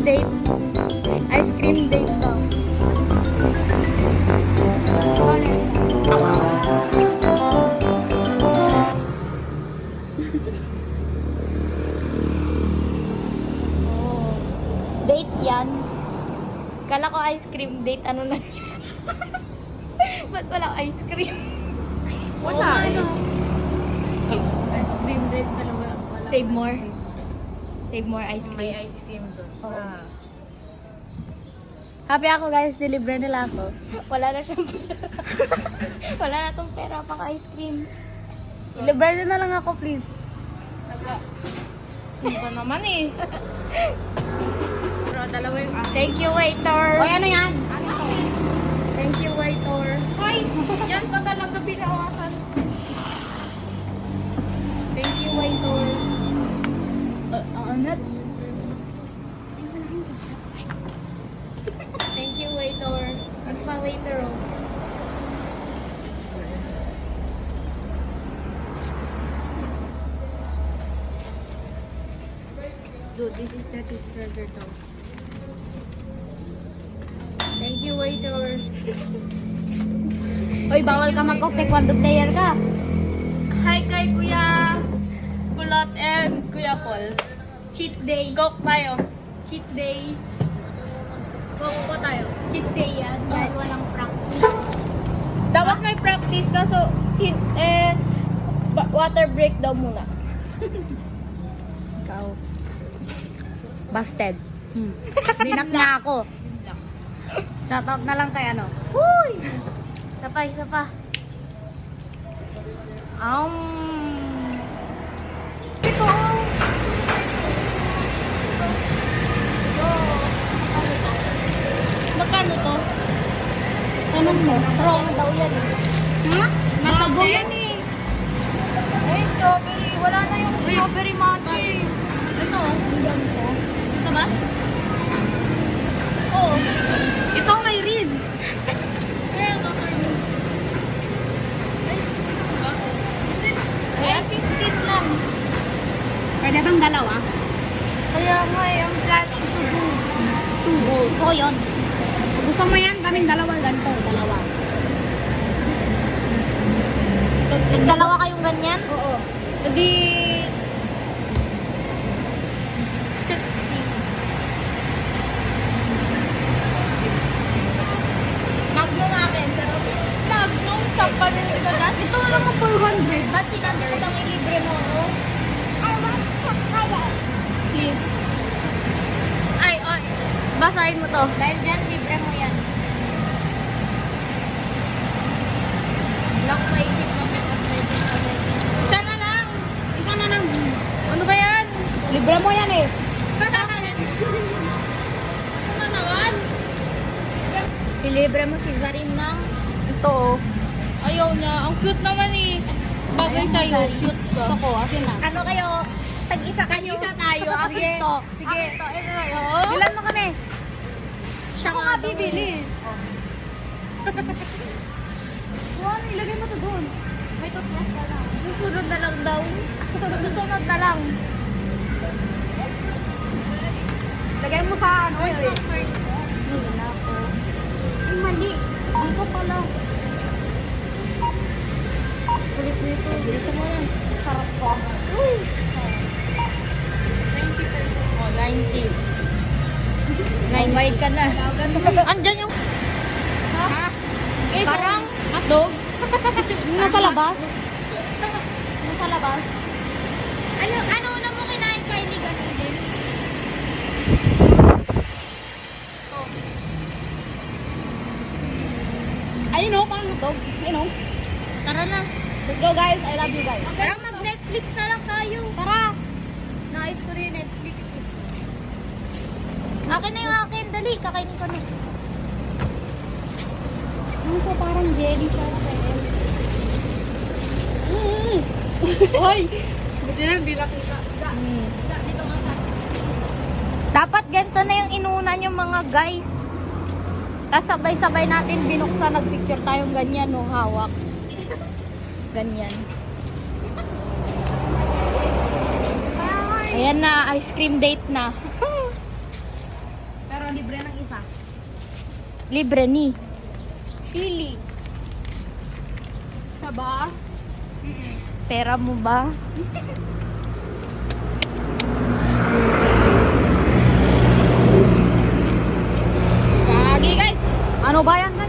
date. Ice cream date daw. Oh. Date yan. Kala ko ice cream date. Ano na? Ba't walang ice cream? Wala eh. Ice cream date talaga. Save more. Save more ice May cream. ice cream doon. Oo. Happy ako guys, deliver nila ako. Wala na siyang pera. Wala na tong pera pang ice cream. Deliver na lang ako please. Hindi pa naman eh. Pero dalawa yung Thank you waiter. Oy, ano yan? Thank you waiter. Hoy! Yan pa talaga binawasan. Thank you waiter. Ang anat. Thank you waiter. Ano pa waiter oh? Dude, this is the cheeseburger daw. Thank you waiter. Oy, bawal ka mag-taekwondo player ka. Hi kay Kuya Kulot and Kuya Paul. Cheat day. Coke tayo. Cheat day. Coke po tayo. Cheat day yan dahil walang practice. Dapat may practice ka so water break daw muna. Ikaw. Busted. Binak na ako. Shoutout na lang kay ano. Huy! Isa pa, isa pa. Ito. Magkano to? Tanong mo. Wrong daw yan. Ha? Nasa go yan eh. Ay, strawberry. Wala na yung strawberry matcha. Ito. Ito ba? Oo. Ito may read. Kaya ito may read. Ay, 15 lang. Pwede bang dalawa? Kaya nga, I'm planning to do 2 bowls. So, yun. Kung gusto mo yan, kaming dalawa ganito. Dalawa. Dalawa kayong ganyan? Oo. Hindi... 60. Magnum akin. Pero, Magnum, sapa rin ito dati. Ito naman 400. ba't sinabi ko bang ilibre mo ako? Please. Ay, basahin mo to. Dahil dyan, libre mo yan. Lock pa isip na pick-up line. Isa na lang. Isa na lang. Ano ba yan? Libre mo yan eh. Ano naman? Ilibre mo si Zarin ng Ito oh. Ayaw niya. Ang cute naman eh. Bagay Ayaw mo, sa'yo. Zarin. Cute ka. Gusto ko, akin na. Ano kayo? Tag-isa kayo. Tag-isa tayo. Akin Sige. to. Sige. Akin to. Ito tayo. Ilan mo kami? Siya Ako nga nga bibili. Juan, ilagay mo to doon. May toothbrush ka lang. Susunod na lang daw. Susunod na lang. Lagay mo sa ano Where's eh. comfort? Wala ko. Ay, mali. Dito pala. Kulit nito. Bilisan mo yan. Sarap pa. Uy! 90 pesos. Oh, 90. Naiway ka na. Andyan yung... Ha? Eh, Parang hotdog. nasa labas. Nasa labas. Ano una mo kinain kay ni ganun din? Ayun oh, parang hotdog. Ayun oh. Tara na. Let's go guys. I love you guys. Tara mag-Netflix na lang tayo. Tara. Nais ko rin yung Netflix eh. Akin na yung akin. Dali, kakainin ko na. Ano ko parang jelly siya sa Hoy! Buti na, hindi nakita. Dito nga sa... Dapat ganito na yung inunan yung mga guys. Tapos sabay-sabay natin binuksan, nagpicture tayong ganyan, no, hawak. Ganyan. Ayan na, ice cream date na. Libre ni. Chili. Siya ba? Pera mo ba? Gagi guys. Ano ba yan guys?